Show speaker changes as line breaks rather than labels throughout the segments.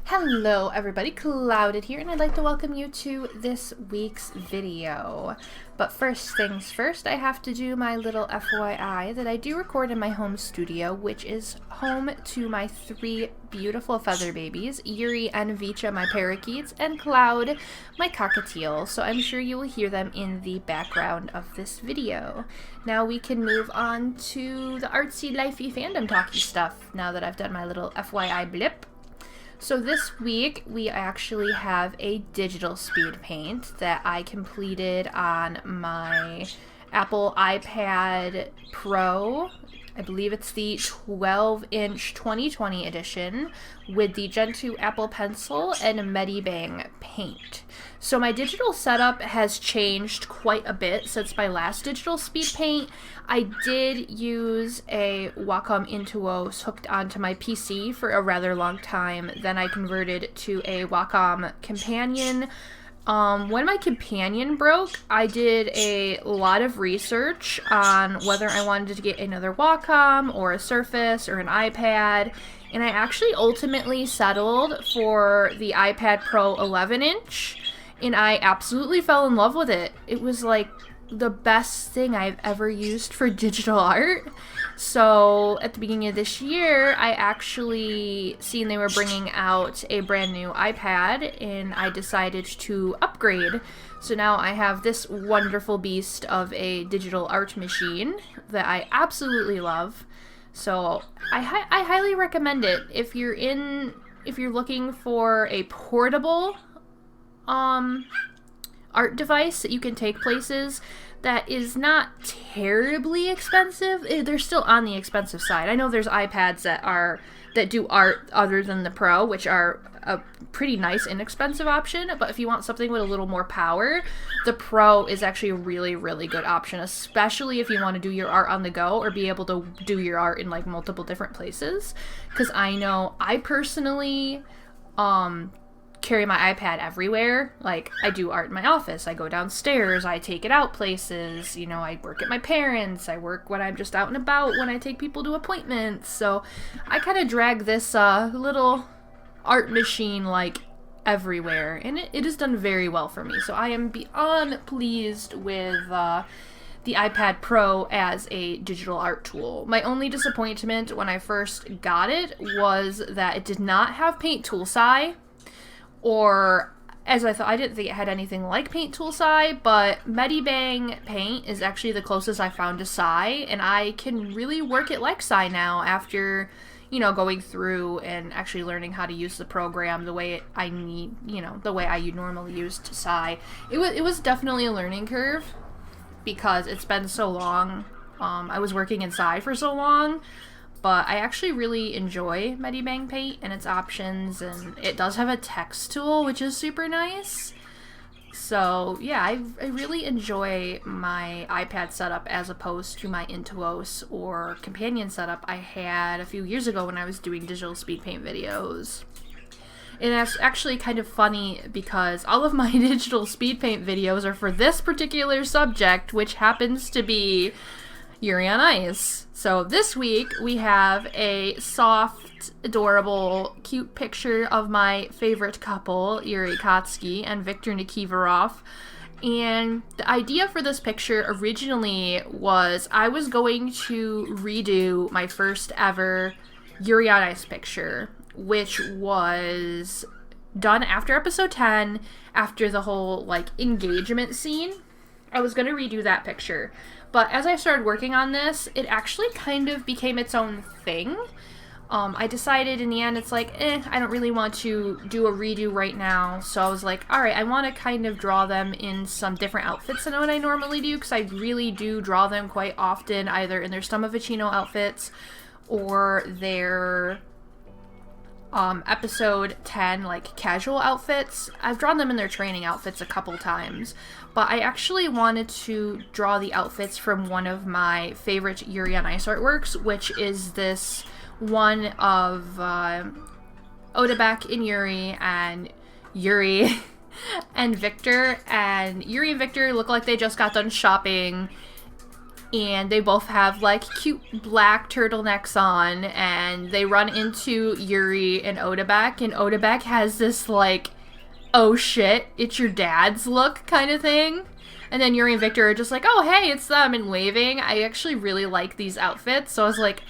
Hello everybody, Clouded here, and I'd like to welcome you to this week's video. But first things first, I have to do my little FYI that I do record in my home studio, which is home to my three beautiful feather babies, Yuri and Vicha, my parakeets, and Cloud, my cockatiel, so I'm sure you will hear them in the background of this video. Now we can move on to the artsy, lifey, fandom talky stuff, now that I've done my little FYI blip. So this week, we actually have a digital speed paint that I completed on my Apple iPad Pro. I believe it's the 12-inch 2020 edition with the Gen 2 Apple Pencil and Medibang paint. So my digital setup has changed quite a bit since my last digital speed paint. I did use a Wacom Intuos hooked onto my PC for a rather long time. Then I converted to a Wacom Companion. When my Companion broke, I did a lot of research on whether I wanted to get another Wacom or a Surface or an iPad, and I actually ultimately settled for the iPad Pro 11-inch, and I absolutely fell in love with it. It was like the best thing I've ever used for digital art. So at the beginning of this year, I actually seen they were bringing out a brand new iPad, and I decided to upgrade. So now I have this wonderful beast of a digital art machine that I absolutely love. So I highly recommend it if you're looking for a portable art device that you can take places that is not terribly expensive. They're still on the expensive side. I know there's iPads that do art other than the Pro, which are a pretty nice inexpensive option, but if you want something with a little more power, the Pro is actually a really, really good option, especially if you want to do your art on the go or be able to do your art in like multiple different places. Because I know I personally carry my iPad everywhere. Like, I do art in my office, I go downstairs, I take it out places, you know, I work at my parents', I work when I'm just out and about, when I take people to appointments, so I kind of drag this little art machine like everywhere, and it has done very well for me, so I am beyond pleased with the iPad Pro as a digital art tool. My only disappointment when I first got it was that it did not have Paint Tool SI, or as I thought, I didn't think it had anything like Paint Tool SI, but Medibang Paint is actually the closest I found to SI, and I can really work it like SI now after, you know, going through and actually learning how to use the program the way I need, you know, the way I normally used SI. It was definitely a learning curve because it's been so long. I was working in SI for so long. But I actually really enjoy Medibang Paint and its options, and it does have a text tool, which is super nice. So yeah, I really enjoy my iPad setup as opposed to my Intuos or Companion setup I had a few years ago when I was doing digital speed paint videos. And it's actually kind of funny because all of my digital speed paint videos are for this particular subject, which happens to be Yuri on Ice. So this week we have a soft, adorable, cute picture of my favorite couple, Yuri Kotsky and Viktor Nikiforov. And the idea for this picture originally was I was going to redo my first ever Yuri on Ice picture, which was done after episode 10, after the whole like engagement scene. I was going to redo that picture. But as I started working on this, it actually kind of became its own thing. I decided in the end, it's like, I don't really want to do a redo right now. So I was like, alright, I want to kind of draw them in some different outfits than what I normally do, because I really do draw them quite often, either in their Stomavicino outfits or their episode 10 like casual outfits. I've drawn them in their training outfits a couple times, but I actually wanted to draw the outfits from one of my favorite Yuri on Ice artworks, which is this one of Odebek and Yuri and Yuri and Victor, and Yuri and Victor look like they just got done shopping and they both have like cute black turtlenecks on, and they run into Yuri and Odebek, and Odebek has this like, oh shit, it's your dad's look kind of thing. And then Yuri and Victor are just like, oh hey, it's them, and waving. I actually really like these outfits, so I was like,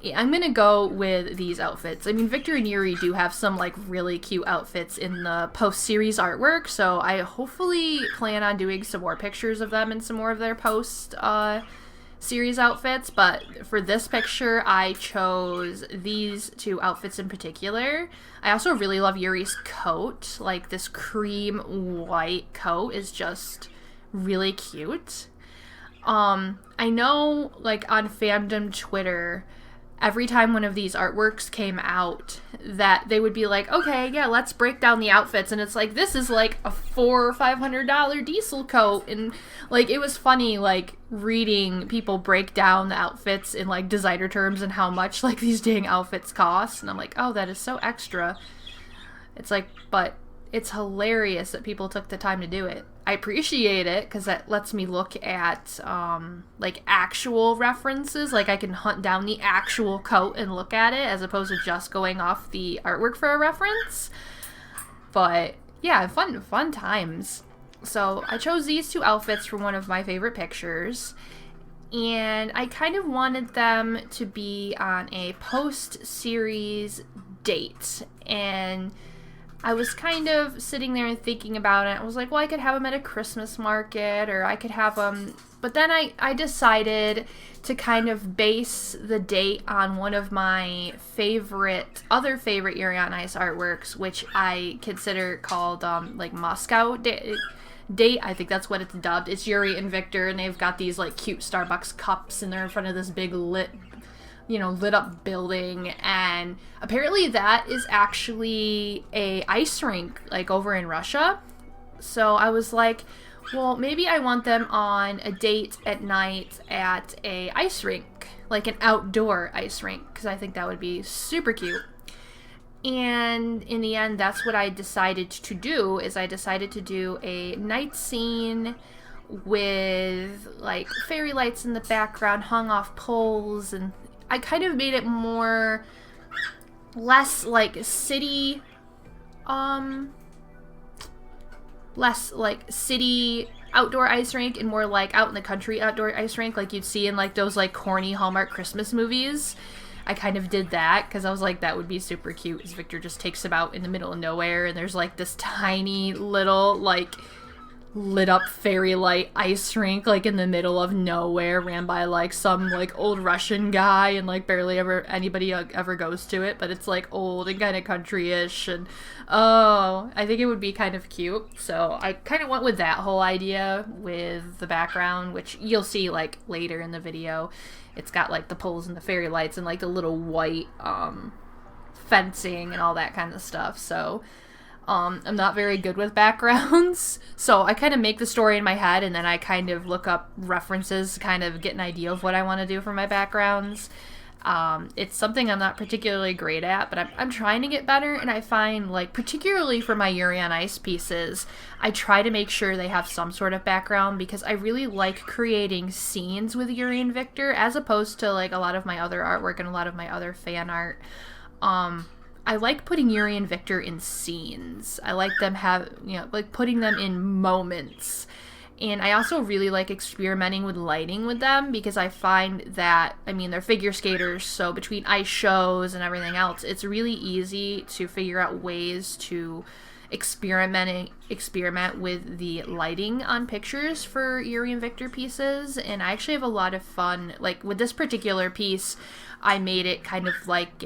yeah, I'm gonna go with these outfits. I mean, Victor and Yuri do have some like really cute outfits in the post-series artwork, so I hopefully plan on doing some more pictures of them and some more of their post-series outfits, but for this picture, I chose these two outfits in particular. I also really love Yuri's coat. Like, this cream white coat is just really cute. I know, like, on fandom Twitter, every time one of these artworks came out, that they would be like, okay, yeah, let's break down the outfits, and it's like, this is like a $400 or $500 diesel coat, and like, it was funny, like, reading people break down the outfits in like designer terms and how much like these dang outfits cost, and I'm like, oh, that is so extra. It's like, but it's hilarious that people took the time to do it. I appreciate it because that lets me look at like actual references. Like, I can hunt down the actual coat and look at it as opposed to just going off the artwork for a reference. But yeah, fun times. So I chose these two outfits for one of my favorite pictures, and I kind of wanted them to be on a post-series date, and I was kind of sitting there and thinking about it. I was like, well, I could have them at a Christmas market, or I could have them... But then I decided to kind of base the date on one of my other favorite Yuri on Ice artworks, which I consider called, like, Moscow Date. I think that's what it's dubbed. It's Yuri and Victor, and they've got these, like, cute Starbucks cups, and they're in front of this big lit up building, and apparently that is actually a ice rink, like, over in Russia. So I was like, well, maybe I want them on a date at night at a ice rink, like an outdoor ice rink, because I think that would be super cute. And in the end, that's what I decided to do, is I decided to do a night scene with, like, fairy lights in the background hung off poles, and I kind of made it less like city outdoor ice rink, and more like out in the country outdoor ice rink, like you'd see in like those like corny Hallmark Christmas movies. I kind of did that because I was like, that would be super cute, as Victor just takes them out in the middle of nowhere, and there's like this tiny little like lit up fairy light ice rink like in the middle of nowhere, ran by like some like old Russian guy, and like barely anybody ever goes to it, but it's like old and kind of country-ish, and oh, I think it would be kind of cute. So I kind of went with that whole idea with the background, which you'll see like later in the video. It's got like the poles and the fairy lights and like the little white fencing and all that kind of stuff. So I'm not very good with backgrounds, so I kind of make the story in my head, and then I kind of look up references to kind of get an idea of what I want to do for my backgrounds. It's something I'm not particularly great at, but I'm trying to get better, and I find, like, particularly for my Yuri on Ice pieces, I try to make sure they have some sort of background, because I really like creating scenes with Yuri and Victor, as opposed to, like, a lot of my other artwork and a lot of my other fan art. I like putting Yuri and Victor in scenes. I like them like putting them in moments. And I also really like experimenting with lighting with them, because I find that, I mean, they're figure skaters, so between ice shows and everything else, it's really easy to figure out ways to experiment with the lighting on pictures for Yuri and Victor pieces. And I actually have a lot of fun, like with this particular piece, I made it kind of like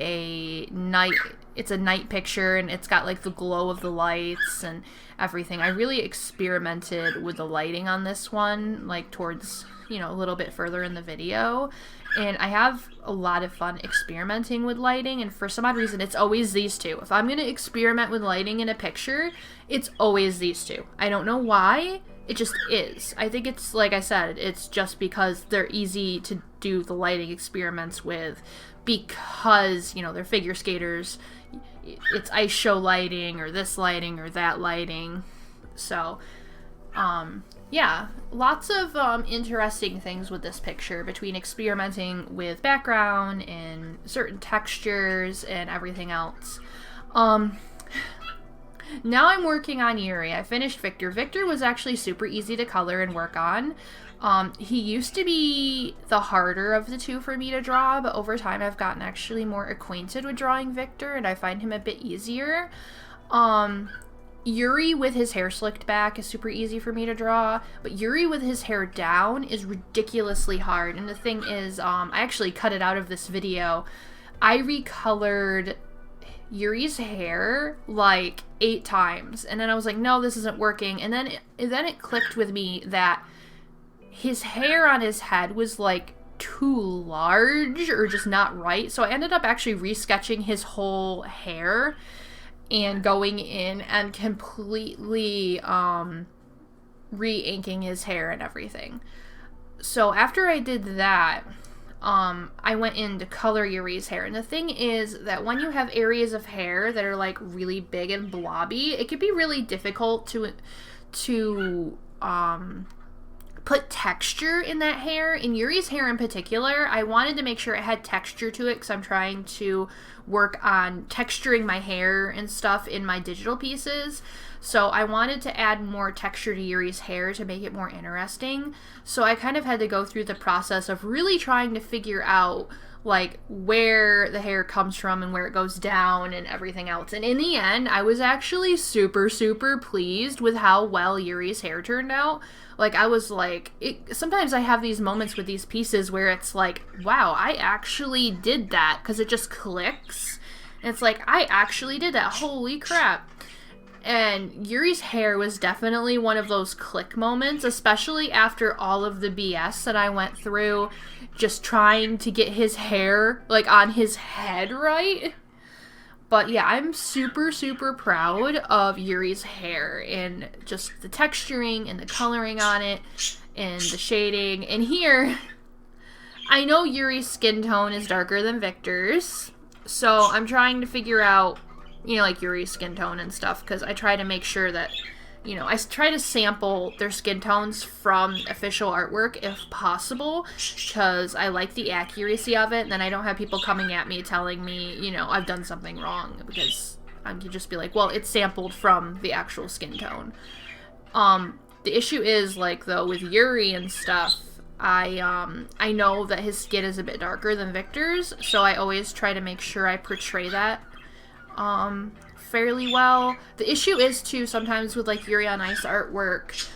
it's a night picture, and it's got like the glow of the lights and everything. I really experimented with the lighting on this one, like towards, a little bit further in the video. And I have a lot of fun experimenting with lighting, and for some odd reason, it's always these two. If I'm going to experiment with lighting in a picture, it's always these two. I don't know why, it just is. I think it's, like I said, it's just because they're easy to do the lighting experiments with, because, they're figure skaters. It's ice show lighting, or this lighting, or that lighting. So Yeah, lots of interesting things with this picture, between experimenting with background and certain textures and everything else. Now I'm working on Yuri. I finished Victor. Victor was actually super easy to color and work on. He used to be the harder of the two for me to draw, but over time I've gotten actually more acquainted with drawing Victor, and I find him a bit easier. Yuri with his hair slicked back is super easy for me to draw, but Yuri with his hair down is ridiculously hard. And the thing is, I actually cut it out of this video. I recolored Yuri's hair like 8 times, and then I was like, no, this isn't working. And then it clicked with me that his hair on his head was like too large or just not right. So I ended up actually resketching his whole hair and going in and completely re-inking his hair and everything. So after I did that, I went in to color Yuri's hair. And the thing is that when you have areas of hair that are like really big and blobby, it can be really difficult to put texture in that hair. In Yuri's hair in particular, I wanted to make sure it had texture to it because I'm trying to work on texturing my hair and stuff in my digital pieces. So I wanted to add more texture to Yuri's hair to make it more interesting. So I kind of had to go through the process of really trying to figure out like where the hair comes from and where it goes down and everything else. And in the end, I was actually super, super pleased with how well Yuri's hair turned out. Like, I was like, sometimes I have these moments with these pieces where it's like, wow, I actually did that, because it just clicks. And it's like, I actually did that. Holy crap. And Yuri's hair was definitely one of those click moments, especially after all of the BS that I went through just trying to get his hair, like, on his head right. But yeah, I'm super, super proud of Yuri's hair and just the texturing and the coloring on it and the shading. And here, I know Yuri's skin tone is darker than Victor's, so I'm trying to figure out, you know, like Yuri's skin tone and stuff, because I try to make sure that, you know, I try to sample their skin tones from official artwork if possible, because I like the accuracy of it, and then I don't have people coming at me telling me, you know, I've done something wrong, because I can just be like, well, it's sampled from the actual skin tone. The issue is, like, though, with Yuri and stuff, I know that his skin is a bit darker than Victor's, so I always try to make sure I portray that fairly well. The issue is too, sometimes with like Yuri on Ice artwork,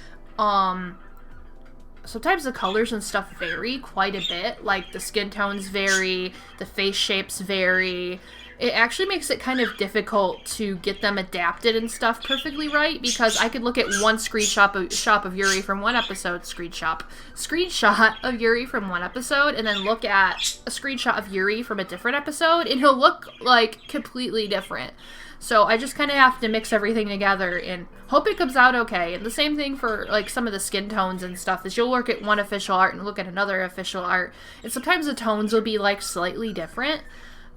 sometimes the colors and stuff vary quite a bit. Like the skin tones vary, the face shapes vary. It actually makes it kind of difficult to get them adapted and stuff perfectly right, because I could look at one screenshot of Yuri from one episode, screenshot of Yuri from one episode, and then look at a screenshot of Yuri from a different episode, and he'll look like completely different. So I just kind of have to mix everything together and hope it comes out okay. And the same thing for like some of the skin tones and stuff, is you'll look at one official art and look at another official art, and sometimes the tones will be like slightly different.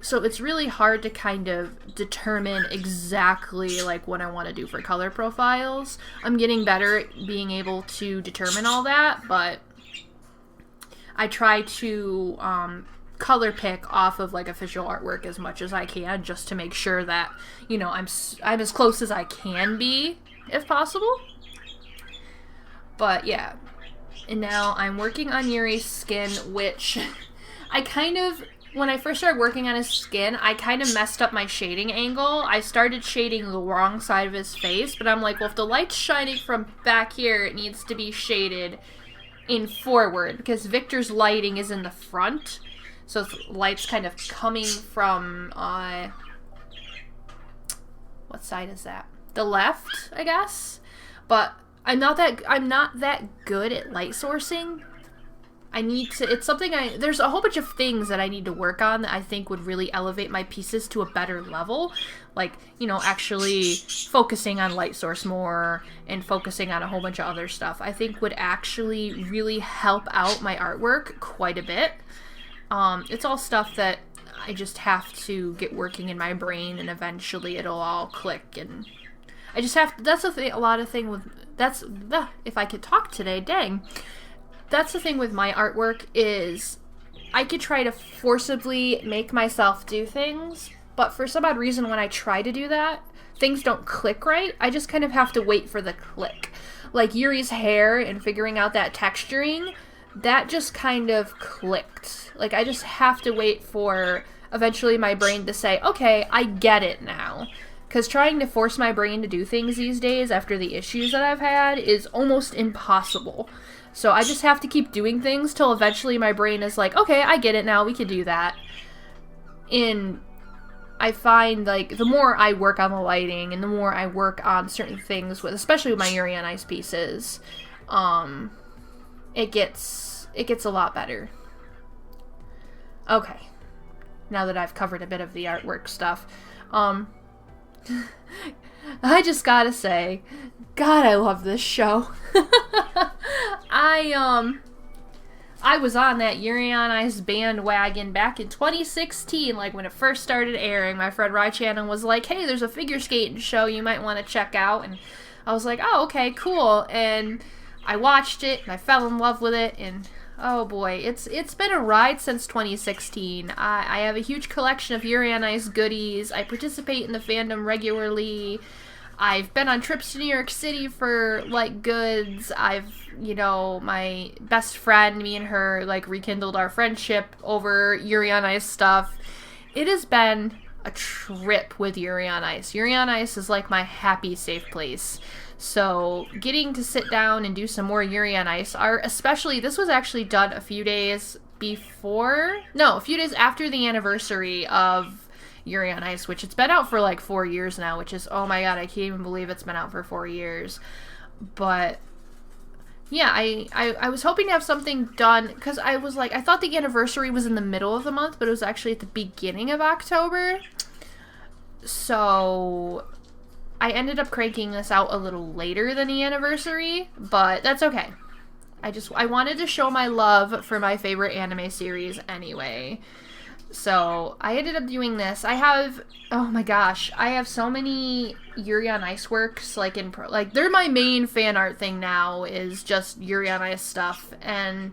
So it's really hard to kind of determine exactly like what I want to do for color profiles. I'm getting better at being able to determine all that, but I try to color pick off of like official artwork as much as I can, just to make sure that, you know, I'm as close as I can be if possible. But yeah, and now I'm working on Yuri's skin, which I kind of, when I first started working on his skin, I kind of messed up my shading angle. I started shading the wrong side of his face, but I'm like, well, if the light's shining from back here, it needs to be shaded in forward, because Victor's lighting is in the front. So light's kind of coming from, what side is that? The left, I guess. But I'm not that good at light sourcing. It's something there's a whole bunch of things that I need to work on that I think would really elevate my pieces to a better level. Like, you know, actually focusing on light source more and focusing on a whole bunch of other stuff, I think would actually really help out my artwork quite a bit. It's all stuff that I just have to get working in my brain, and eventually it'll all click, and I just have to, that's a lot of thing with that's, if I could talk today, dang. That's the thing with my artwork is I could try to forcibly make myself do things, but for some odd reason when I try to do that, things don't click right. I just kind of have to wait for the click. Like Yuri's hair and figuring out that texturing, that just kind of clicked. Like I just have to wait for eventually my brain to say, okay, I get it now. Because trying to force my brain to do things these days after the issues that I've had is almost impossible. So I just have to keep doing things till eventually my brain is like, okay, I get it now, we can do that. And I find, like, the more I work on the lighting and the more I work on certain things, with, especially with my Yuri on Ice pieces, it gets a lot better. Okay. Now that I've covered a bit of the artwork stuff, I just gotta say, God, I love this show. I was on that Yuri on Ice bandwagon back in 2016, like when it first started airing. My friend Rai-chan was like, hey, there's a figure skating show you might want to check out, and I was like, oh, okay, cool, and I watched it, and I fell in love with it, and oh boy, it's been a ride since 2016. I have a huge collection of Yuri on Ice goodies. I participate in the fandom regularly. I've been on trips to New York City for, like, goods. My best friend, me and her, like, rekindled our friendship over Yuri on Ice stuff. It has been a trip with Yuri on Ice. Yuri on Ice is, like, my happy, safe place. So, getting to sit down and do some more Yuri on Ice art, especially, this was actually done a few days after the anniversary of Yuri on Ice, which it's been out for like 4 years now, which is, oh my god, I can't even believe it's been out for 4 years. But yeah, I was hoping to have something done, because I was like, I thought the anniversary was in the middle of the month, but it was actually at the beginning of October. So I ended up cranking this out a little later than the anniversary, but that's okay. I wanted to show my love for my favorite anime series anyway. So I ended up doing this. I have so many Yuri on Ice works, like they're my main fan art thing now, is just Yuri on Ice stuff, and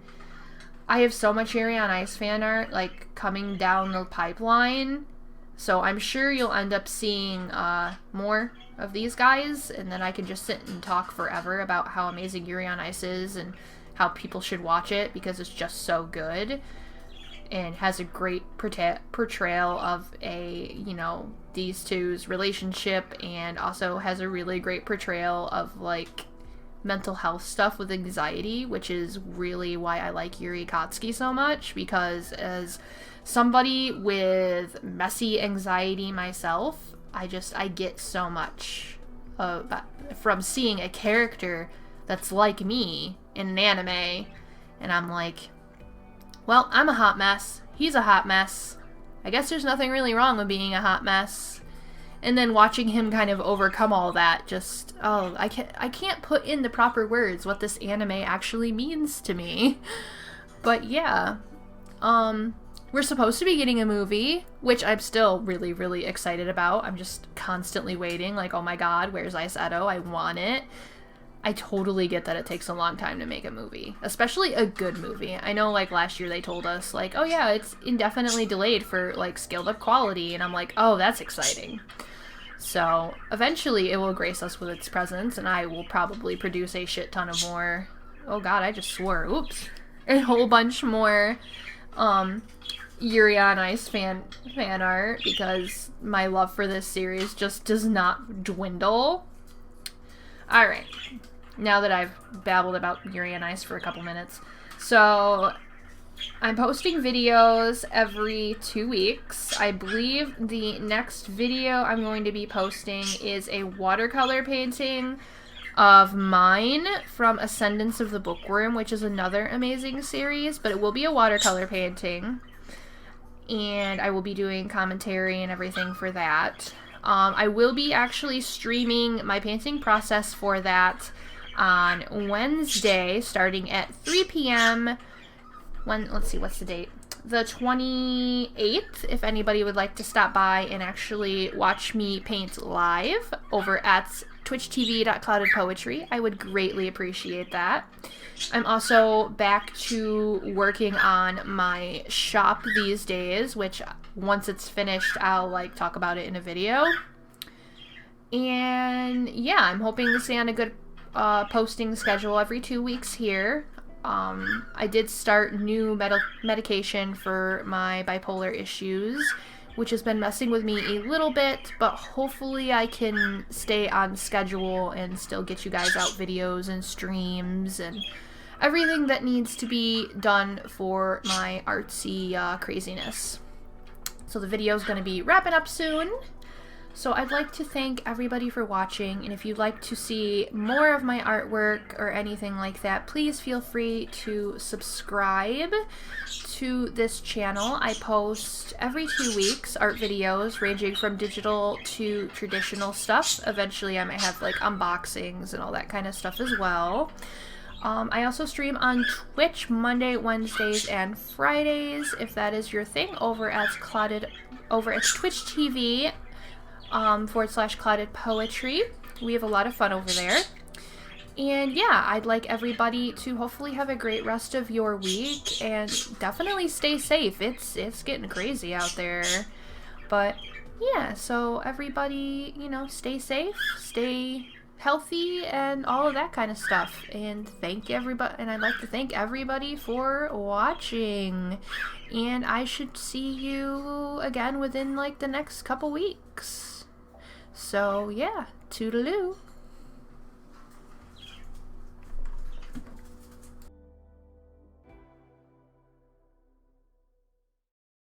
I have so much Yuri on Ice fan art, like, coming down the pipeline, so I'm sure you'll end up seeing more of these guys, and then I can just sit and talk forever about how amazing Yuri on Ice is and how people should watch it because it's just so good. And has a great portrayal of these two's relationship, and also has a really great portrayal of, like, mental health stuff with anxiety, which is really why I like Yuri Katsuki so much, because as somebody with messy anxiety myself, I get so much from seeing a character that's like me in an anime, and I'm like, well, I'm a hot mess. He's a hot mess. I guess there's nothing really wrong with being a hot mess. And then watching him kind of overcome all that, just, I can't put in the proper words what this anime actually means to me. But yeah, we're supposed to be getting a movie, which I'm still really, really excited about. I'm just constantly waiting, like, oh my god, where's Ice Edo? I want it. I totally get that it takes a long time to make a movie, especially a good movie. I know, like, last year they told us, like, oh yeah, it's indefinitely delayed for, like, scaled up quality, and I'm like, oh, that's exciting. So, eventually it will grace us with its presence, and I will probably produce a shit ton of more, oh god, I just swore, oops, a whole bunch more, Yuri on Ice fan art, because my love for this series just does not dwindle. Alright, now that I've babbled about Yuri on Ice for a couple minutes. So, I'm posting videos every 2 weeks. I believe the next video I'm going to be posting is a watercolor painting of mine from Ascendance of the Bookworm, which is another amazing series, but it will be a watercolor painting. And I will be doing commentary and everything for that. I will be actually streaming my painting process for that on Wednesday, starting at 3 p.m. Let's see, what's the date? the 28th, if anybody would like to stop by and actually watch me paint live over at twitchtv.cloudedpoetry. I would greatly appreciate that. I'm also back to working on my shop these days, which once it's finished, I'll talk about it in a video. And yeah, I'm hoping to stay on a good posting schedule every 2 weeks here. I did start new medication for my bipolar issues, which has been messing with me a little bit, but hopefully I can stay on schedule and still get you guys out videos and streams and everything that needs to be done for my artsy craziness. So the video is going to be wrapping up soon. So I'd like to thank everybody for watching, and if you'd like to see more of my artwork or anything like that, please feel free to subscribe to this channel. I post every 2 weeks art videos ranging from digital to traditional stuff. Eventually I might have unboxings and all that kind of stuff as well. I also stream on Twitch Monday, Wednesdays, and Fridays, if that is your thing, over at Twitch TV. /Clouded Poetry. We have a lot of fun over there. And yeah, I'd like everybody to hopefully have a great rest of your week and definitely stay safe. It's getting crazy out there. But yeah, so everybody, stay safe, stay healthy, and all of that kind of stuff. And thank everybody, and I'd like to thank everybody for watching. And I should see you again within the next couple weeks. So yeah, toodaloo.